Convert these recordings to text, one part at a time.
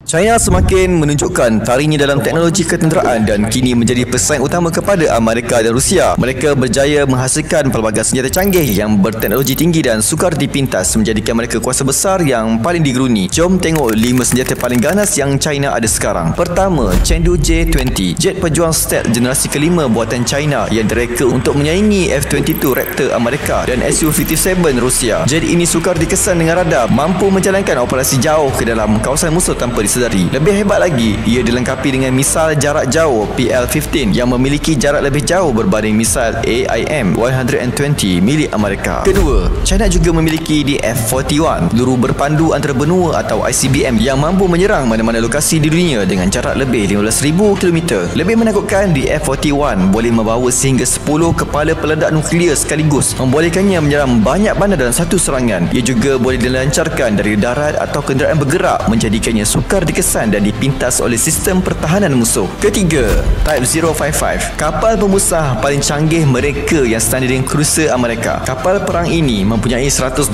China semakin menunjukkan tarinya dalam teknologi ketenteraan dan kini menjadi pesaing utama kepada Amerika dan Rusia. Mereka berjaya menghasilkan pelbagai senjata canggih yang berteknologi tinggi dan sukar dipintas, menjadikan mereka kuasa besar yang paling digeruni. Jom tengok 5 senjata paling ganas yang China ada sekarang. Pertama, Chengdu J-20, jet pejuang stealth generasi kelima buatan China yang direka untuk menyaingi F-22 Raptor Amerika dan Su-57 Rusia. Jet ini sukar dikesan dengan radar, mampu menjalankan operasi jauh ke dalam kawasan musuh tanpa disedari. Lebih hebat lagi, ia dilengkapi dengan misal jarak jauh PL-15 yang memiliki jarak lebih jauh berbanding misal AIM-120 milik Amerika. Kedua, China juga memiliki DF-41, peluru berpandu antarbenua atau ICBM yang mampu menyerang mana-mana lokasi di dunia dengan jarak lebih 15,000 km. Lebih menakutkan, DF-41 boleh membawa sehingga 10 kepala peledak nuklear sekaligus, membolehkannya menyerang banyak bandar dalam satu serangan. Ia juga boleh dilancarkan dari darat atau kenderaan bergerak, menjadikannya sukar dikesan dan dipintas oleh sistem pertahanan musuh. Ketiga, Type 055, kapal pemusah paling canggih mereka yang standard dengan cruiser Amerika. Kapal perang ini mempunyai 112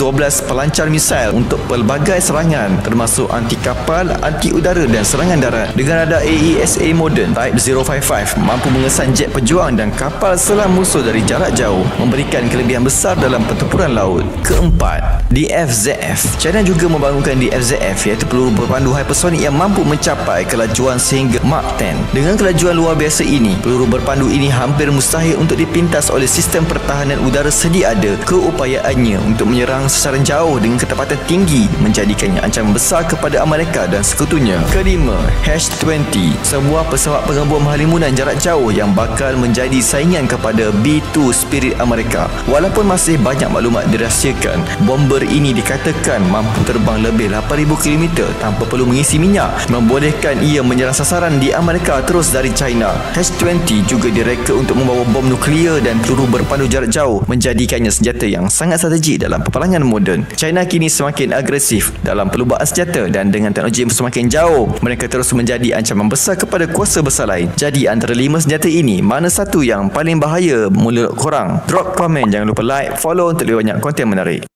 pelancar misail untuk pelbagai serangan, termasuk anti kapal, anti udara dan serangan darat. Dengan radar AESA moden, Type 055 mampu mengesan jet pejuang dan kapal selam musuh dari jarak jauh, memberikan kelebihan besar dalam pertempuran laut. Keempat, DF-ZF. China juga membangunkan DF-ZF, iaitu peluru berpandu hypersonic yang mampu mencapai kelajuan sehingga Mach 10. Dengan kelajuan luar biasa ini, peluru berpandu ini hampir mustahil untuk dipintas oleh sistem pertahanan udara sedia ada. Keupayaannya untuk menyerang sesaran jauh dengan ketepatan tinggi menjadikannya ancaman besar kepada Amerika dan sekutunya. Kelima, H-20, sebuah pesawat pengebom halimunan jarak jauh yang bakal menjadi saingan kepada B-2 Spirit Amerika. Walaupun masih banyak maklumat dirahsiakan, bomber ini dikatakan mampu terbang lebih 8,000 km tanpa perlu mengisi minyak, membolehkan ia menyerang sasaran di Amerika terus dari China. H-20 juga direka untuk membawa bom nuklear dan peluru berpandu jarak jauh, menjadikannya senjata yang sangat strategik dalam peperangan moden. China kini semakin agresif dalam perlubaan senjata dan dengan teknologi yang semakin jauh, mereka terus menjadi ancaman besar kepada kuasa besar lain. Jadi antara 5 senjata ini, mana satu yang paling bahaya menurut korang? Drop komen, jangan lupa like, follow untuk lebih banyak konten menarik.